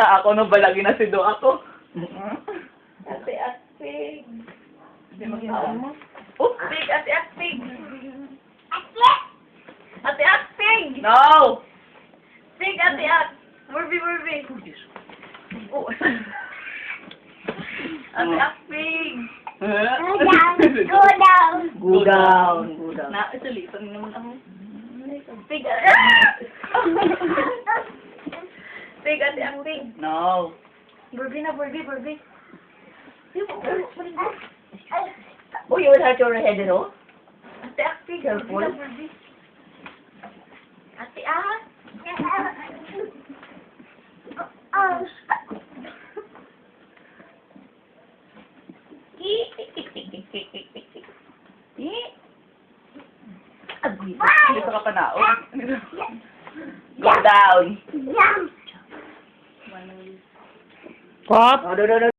Ako nung balagi na si Do ako. Ate Pig. Hindi maganda mo. Pig, Ate Pig. Ate Pig. No! Pig, Ate Murphy. Oh. Ate Pig. Go down. Na, isulitan naman ako. Pig, Pig, Ate Pig. No. Burby. Oh, you will hurt your head, you know? Ate Pig. Careful. Ate Hindi ka kapanaon. Go down. What? No.